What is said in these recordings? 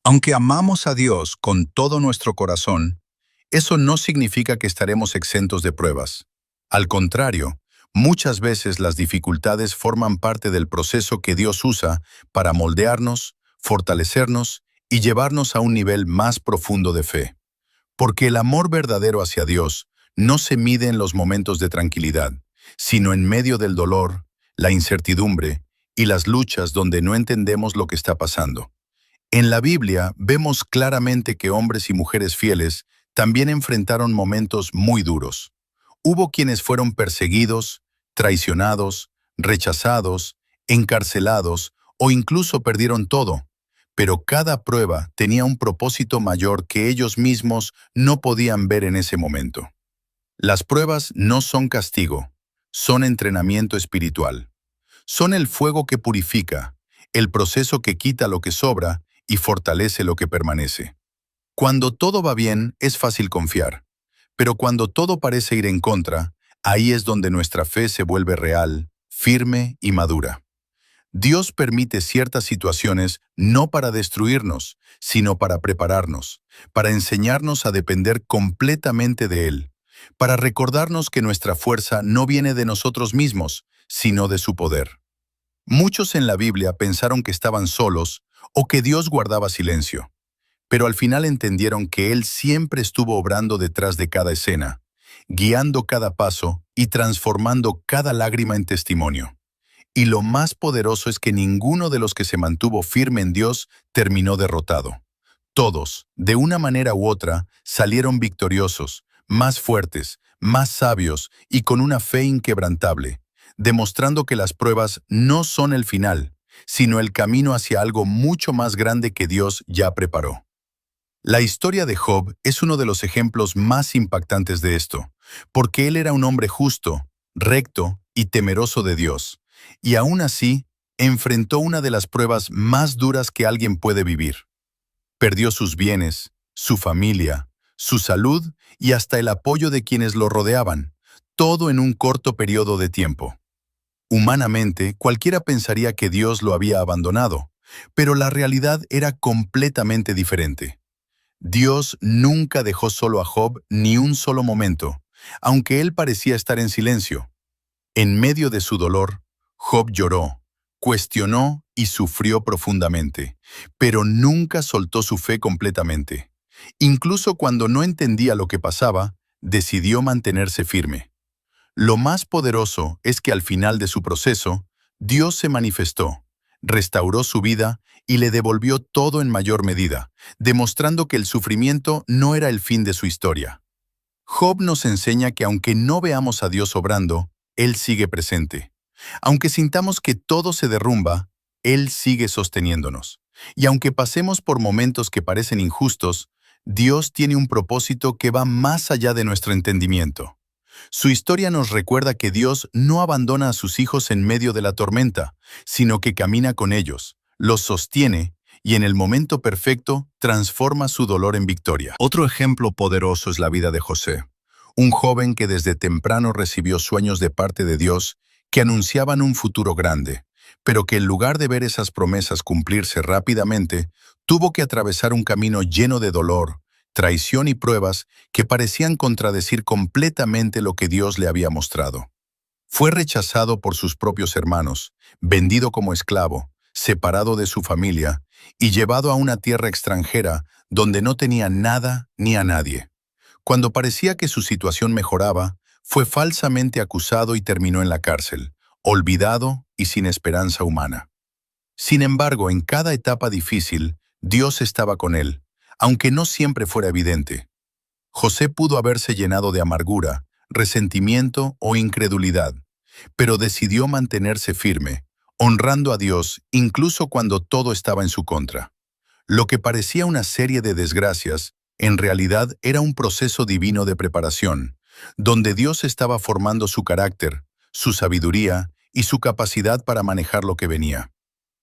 Aunque amamos a Dios con todo nuestro corazón, eso no significa que estaremos exentos de pruebas. Al contrario, muchas veces las dificultades forman parte del proceso que Dios usa para moldearnos, fortalecernos y llevarnos a un nivel más profundo de fe. Porque el amor verdadero hacia Dios no se mide en los momentos de tranquilidad, sino en medio del dolor, la incertidumbre y las luchas donde no entendemos lo que está pasando. En la Biblia vemos claramente que hombres y mujeres fieles también enfrentaron momentos muy duros. Hubo quienes fueron perseguidos, traicionados, rechazados, encarcelados o incluso perdieron todo. Pero cada prueba tenía un propósito mayor que ellos mismos no podían ver en ese momento. Las pruebas no son castigo, son entrenamiento espiritual. Son el fuego que purifica, el proceso que quita lo que sobra y fortalece lo que permanece. Cuando todo va bien, es fácil confiar, pero cuando todo parece ir en contra, ahí es donde nuestra fe se vuelve real, firme y madura. Dios permite ciertas situaciones no para destruirnos, sino para prepararnos, para enseñarnos a depender completamente de Él, para recordarnos que nuestra fuerza no viene de nosotros mismos, sino de su poder. Muchos en la Biblia pensaron que estaban solos o que Dios guardaba silencio, pero al final entendieron que Él siempre estuvo obrando detrás de cada escena, guiando cada paso y transformando cada lágrima en testimonio. Y lo más poderoso es que ninguno de los que se mantuvo firme en Dios terminó derrotado. Todos, de una manera u otra, salieron victoriosos, más fuertes, más sabios y con una fe inquebrantable, demostrando que las pruebas no son el final, sino el camino hacia algo mucho más grande que Dios ya preparó. La historia de Job es uno de los ejemplos más impactantes de esto, porque él era un hombre justo, recto y temeroso de Dios, y aún así enfrentó una de las pruebas más duras que alguien puede vivir. Perdió sus bienes, su familia, su salud y hasta el apoyo de quienes lo rodeaban, todo en un corto periodo de tiempo. Humanamente, cualquiera pensaría que Dios lo había abandonado, pero la realidad era completamente diferente. Dios nunca dejó solo a Job ni un solo momento, aunque él parecía estar en silencio. En medio de su dolor, Job lloró, cuestionó y sufrió profundamente, pero nunca soltó su fe completamente. Incluso cuando no entendía lo que pasaba, decidió mantenerse firme. Lo más poderoso es que al final de su proceso, Dios se manifestó, restauró su vida y le devolvió todo en mayor medida, demostrando que el sufrimiento no era el fin de su historia. Job nos enseña que aunque no veamos a Dios obrando, Él sigue presente. Aunque sintamos que todo se derrumba, Él sigue sosteniéndonos. Y aunque pasemos por momentos que parecen injustos, Dios tiene un propósito que va más allá de nuestro entendimiento. Su historia nos recuerda que Dios no abandona a sus hijos en medio de la tormenta, sino que camina con ellos, los sostiene y en el momento perfecto transforma su dolor en victoria. Otro ejemplo poderoso es la vida de José, un joven que desde temprano recibió sueños de parte de Dios que anunciaban un futuro grande, pero que en lugar de ver esas promesas cumplirse rápidamente, tuvo que atravesar un camino lleno de dolor, traición y pruebas que parecían contradecir completamente lo que Dios le había mostrado. Fue rechazado por sus propios hermanos, vendido como esclavo, separado de su familia y llevado a una tierra extranjera donde no tenía nada ni a nadie. Cuando parecía que su situación mejoraba, fue falsamente acusado y terminó en la cárcel, olvidado y sin esperanza humana. Sin embargo, en cada etapa difícil, Dios estaba con él, aunque no siempre fuera evidente. José pudo haberse llenado de amargura, resentimiento o incredulidad, pero decidió mantenerse firme, honrando a Dios incluso cuando todo estaba en su contra. Lo que parecía una serie de desgracias, en realidad era un proceso divino de preparación, donde Dios estaba formando su carácter, su sabiduría y su capacidad para manejar lo que venía.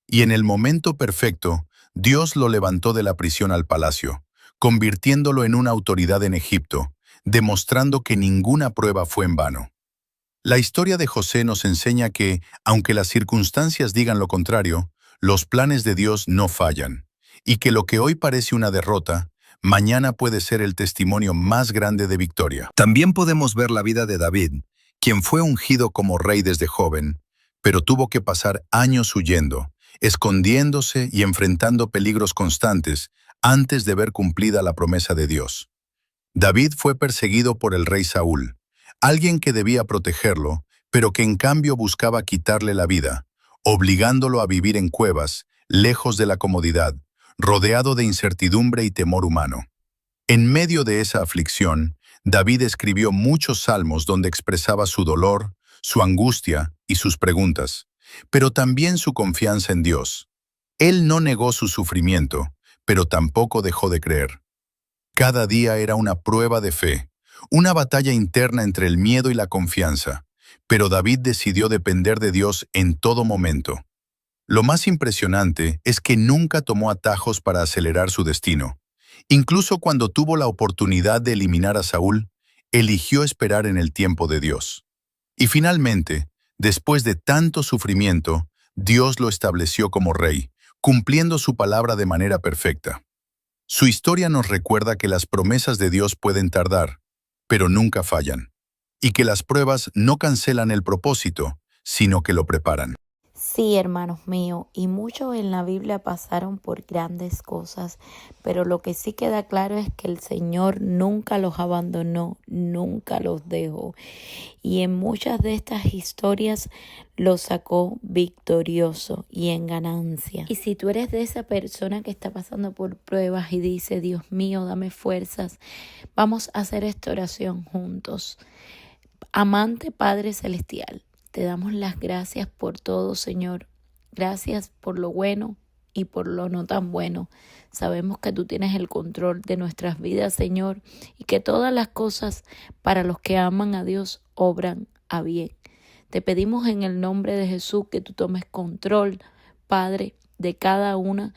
Y en el momento perfecto, Dios lo levantó de la prisión al palacio, convirtiéndolo en una autoridad en Egipto, demostrando que ninguna prueba fue en vano. La historia de José nos enseña que, aunque las circunstancias digan lo contrario, los planes de Dios no fallan, y que lo que hoy parece una derrota, mañana puede ser el testimonio más grande de victoria. También podemos ver la vida de David, quien fue ungido como rey desde joven, pero tuvo que pasar años huyendo, escondiéndose y enfrentando peligros constantes antes de ver cumplida la promesa de Dios. David fue perseguido por el rey Saúl, alguien que debía protegerlo, pero que en cambio buscaba quitarle la vida, obligándolo a vivir en cuevas, lejos de la comodidad, rodeado de incertidumbre y temor humano. En medio de esa aflicción, David escribió muchos salmos donde expresaba su dolor, su angustia y sus preguntas, pero también su confianza en Dios. Él no negó su sufrimiento, pero tampoco dejó de creer. Cada día era una prueba de fe, una batalla interna entre el miedo y la confianza, pero David decidió depender de Dios en todo momento. Lo más impresionante es que nunca tomó atajos para acelerar su destino. Incluso cuando tuvo la oportunidad de eliminar a Saúl, eligió esperar en el tiempo de Dios. Y finalmente, después de tanto sufrimiento, Dios lo estableció como rey, cumpliendo su palabra de manera perfecta. Su historia nos recuerda que las promesas de Dios pueden tardar, pero nunca fallan, y que las pruebas no cancelan el propósito, sino que lo preparan. Sí, hermanos míos, y muchos en la Biblia pasaron por grandes cosas, pero lo que sí queda claro es que el Señor nunca los abandonó, nunca los dejó. Y en muchas de estas historias los sacó victorioso y en ganancia. Y si tú eres de esa persona que está pasando por pruebas y dice, Dios mío, dame fuerzas, vamos a hacer esta oración juntos. Amante Padre Celestial, te damos las gracias por todo, Señor. Gracias por lo bueno y por lo no tan bueno. Sabemos que tú tienes el control de nuestras vidas, Señor, y que todas las cosas para los que aman a Dios obran a bien. Te pedimos en el nombre de Jesús que tú tomes control, Padre, de cada una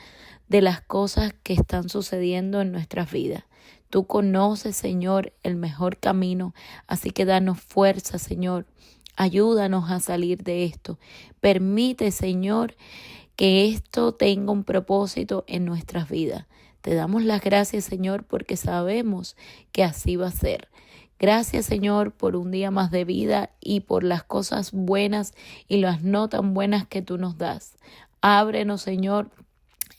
de las cosas que están sucediendo en nuestras vidas. Tú conoces, Señor, el mejor camino, así que danos fuerza, Señor. Ayúdanos a salir de esto. Permite, Señor, que esto tenga un propósito en nuestras vidas. Te damos las gracias, Señor, porque sabemos que así va a ser. Gracias, Señor, por un día más de vida y por las cosas buenas y las no tan buenas que tú nos das. Ábrenos, Señor,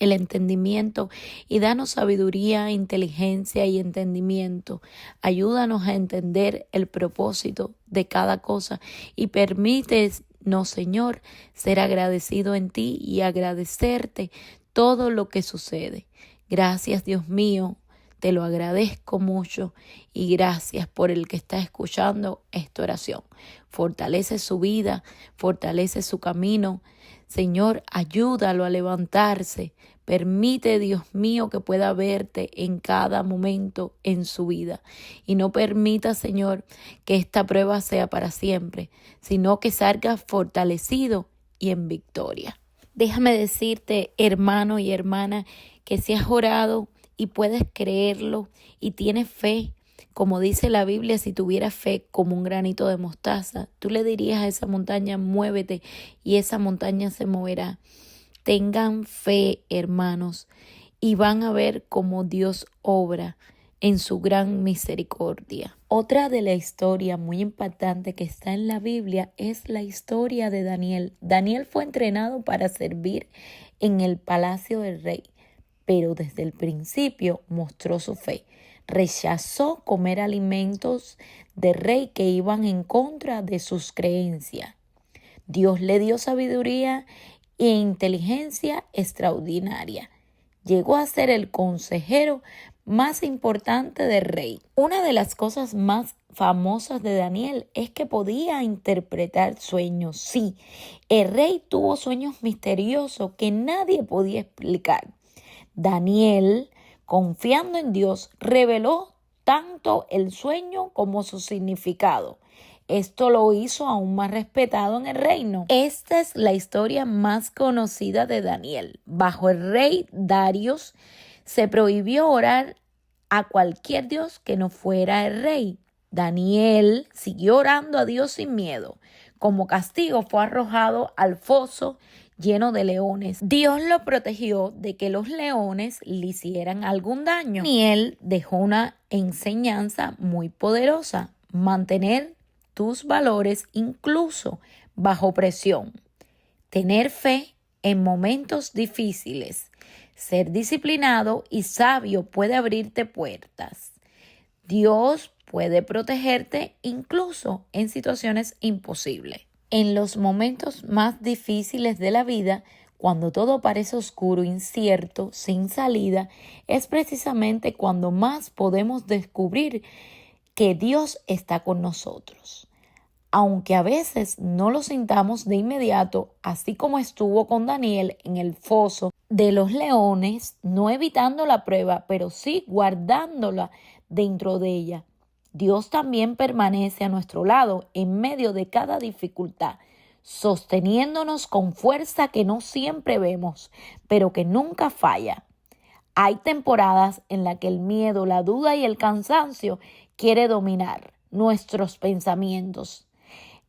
el entendimiento y danos sabiduría, inteligencia y entendimiento. Ayúdanos a entender el propósito de cada cosa y permítenos, Señor, ser agradecido en ti y agradecerte todo lo que sucede. Gracias, Dios mío. Te lo agradezco mucho y gracias por el que está escuchando esta oración. Fortalece su vida, fortalece su camino. Señor, ayúdalo a levantarse. Permite, Dios mío, que pueda verte en cada momento en su vida. Y no permita, Señor, que esta prueba sea para siempre, sino que salga fortalecido y en victoria. Déjame decirte, hermano y hermana, que si has orado y puedes creerlo y tienes fe, como dice la Biblia, si tuvieras fe como un granito de mostaza, tú le dirías a esa montaña, muévete, y esa montaña se moverá. Tengan fe, hermanos, y van a ver cómo Dios obra en su gran misericordia. Otra de la historia muy impactante que está en la Biblia es la historia de Daniel. Daniel fue entrenado para servir en el palacio del rey, pero desde el principio mostró su fe. Rechazó comer alimentos de rey que iban en contra de sus creencias. Dios le dio sabiduría e inteligencia extraordinaria. Llegó a ser el consejero más importante del rey. Una de las cosas más famosas de Daniel es que podía interpretar sueños. Sí, el rey tuvo sueños misteriosos que nadie podía explicar. Daniel, confiando en Dios, reveló tanto el sueño como su significado. Esto lo hizo aún más respetado en el reino. Esta es la historia más conocida de Daniel. Bajo el rey Darius se prohibió orar a cualquier dios que no fuera el rey. Daniel siguió orando a Dios sin miedo. Como castigo fue arrojado al foso lleno de leones. Dios lo protegió de que los leones le hicieran algún daño. Daniel dejó una enseñanza muy poderosa: mantener tus valores incluso bajo presión, tener fe en momentos difíciles, ser disciplinado y sabio puede abrirte puertas. Dios puede protegerte incluso en situaciones imposibles. En los momentos más difíciles de la vida, cuando todo parece oscuro, incierto, sin salida, es precisamente cuando más podemos descubrir que Dios está con nosotros. Aunque a veces no lo sintamos de inmediato, así como estuvo con Daniel en el foso de los leones, no evitando la prueba, pero sí guardándola dentro de ella. Dios también permanece a nuestro lado en medio de cada dificultad, sosteniéndonos con fuerza que no siempre vemos, pero que nunca falla. Hay temporadas en las que el miedo, la duda y el cansancio quiere dominar nuestros pensamientos,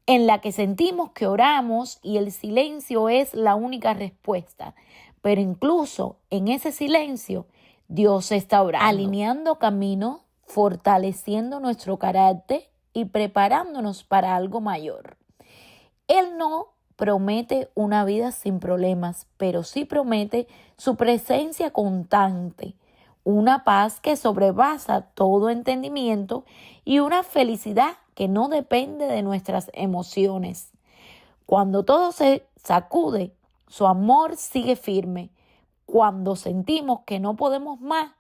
en la que sentimos que oramos y el silencio es la única respuesta. Pero incluso en ese silencio, Dios está orando, alineando camino, fortaleciendo nuestro carácter y preparándonos para algo mayor. Él no promete una vida sin problemas, pero sí promete su presencia constante, una paz que sobrepasa todo entendimiento y una felicidad que no depende de nuestras emociones. Cuando todo se sacude, su amor sigue firme. Cuando sentimos que no podemos más,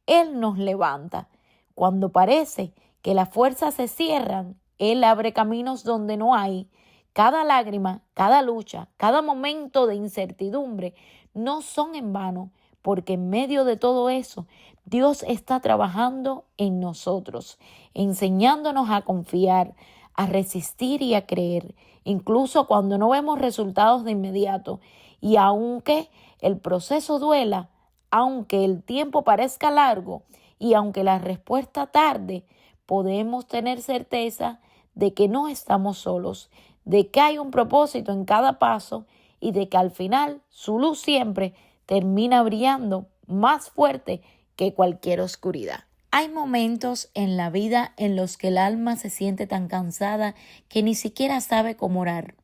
Él nos levanta. Cuando parece que las fuerzas se cierran, Él abre caminos donde no hay. Cada lágrima, cada lucha, cada momento de incertidumbre no son en vano, porque en medio de todo eso, Dios está trabajando en nosotros, enseñándonos a confiar, a resistir y a creer, incluso cuando no vemos resultados de inmediato. Y aunque el proceso duela, aunque el tiempo parezca largo y aunque la respuesta tarde, podemos tener certeza de que no estamos solos, de que hay un propósito en cada paso y de que al final su luz siempre termina brillando más fuerte que cualquier oscuridad. Hay momentos en la vida en los que el alma se siente tan cansada que ni siquiera sabe cómo orar.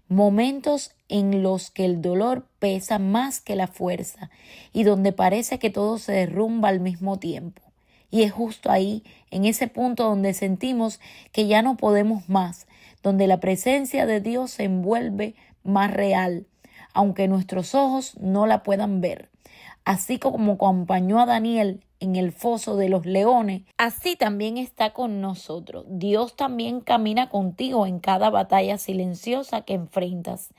Momentos en los que el dolor pesa más que la fuerza y donde parece que todo se derrumba al mismo tiempo. Y es justo ahí, en ese punto donde sentimos que ya no podemos más, donde la presencia de Dios se envuelve más real, aunque nuestros ojos no la puedan ver. Así como acompañó a Daniel en el foso de los leones, así también está con nosotros. Dios también camina contigo en cada batalla silenciosa que enfrentas,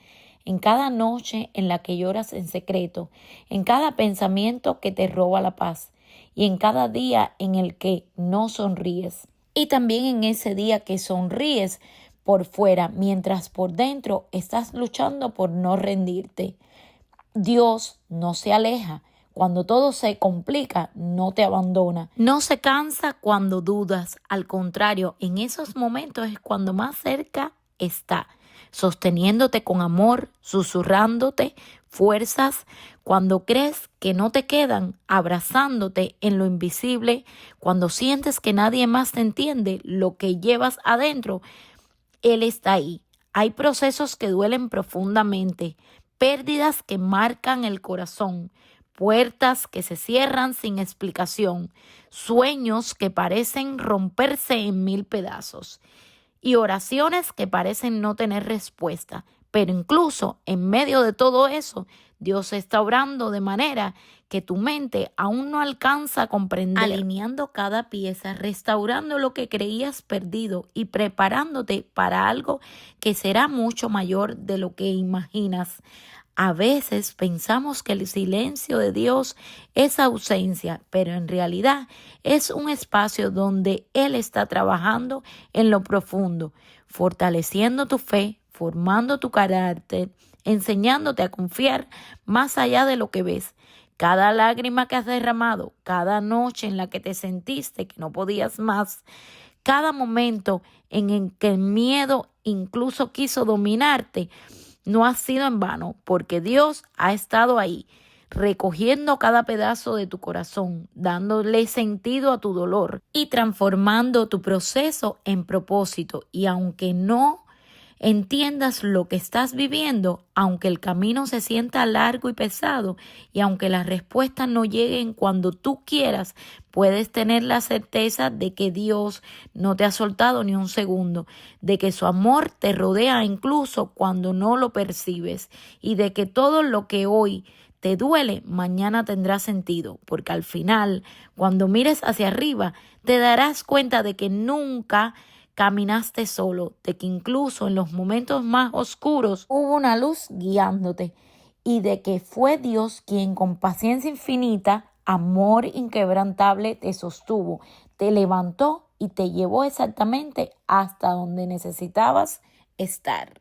en cada noche en la que lloras en secreto, en cada pensamiento que te roba la paz y en cada día en el que no sonríes. Y también en ese día que sonríes por fuera, mientras por dentro estás luchando por no rendirte. Dios no se aleja. Cuando todo se complica, no te abandona. No se cansa cuando dudas. Al contrario, en esos momentos es cuando más cerca está, sosteniéndote con amor, susurrándote fuerzas, cuando crees que no te quedan, abrazándote en lo invisible, cuando sientes que nadie más te entiende lo que llevas adentro, Él está ahí. Hay procesos que duelen profundamente, pérdidas que marcan el corazón, puertas que se cierran sin explicación, sueños que parecen romperse en mil pedazos y oraciones que parecen no tener respuesta. Pero incluso en medio de todo eso, Dios está obrando de manera que tu mente aún no alcanza a comprender, alineando cada pieza, restaurando lo que creías perdido y preparándote para algo que será mucho mayor de lo que imaginas. A veces pensamos que el silencio de Dios es ausencia, pero en realidad es un espacio donde Él está trabajando en lo profundo, fortaleciendo tu fe, formando tu carácter, enseñándote a confiar más allá de lo que ves. Cada lágrima que has derramado, cada noche en la que te sentiste que no podías más, cada momento en el que el miedo incluso quiso dominarte, no ha sido en vano, porque Dios ha estado ahí, recogiendo cada pedazo de tu corazón, dándole sentido a tu dolor y transformando tu proceso en propósito. Y aunque no entiendas lo que estás viviendo, aunque el camino se sienta largo y pesado y aunque las respuestas no lleguen cuando tú quieras, puedes tener la certeza de que Dios no te ha soltado ni un segundo, de que su amor te rodea incluso cuando no lo percibes y de que todo lo que hoy te duele, mañana tendrá sentido, porque al final, cuando mires hacia arriba, te darás cuenta de que nunca caminaste solo, de que incluso en los momentos más oscuros hubo una luz guiándote y de que fue Dios quien con paciencia infinita, amor inquebrantable te sostuvo, te levantó y te llevó exactamente hasta donde necesitabas estar.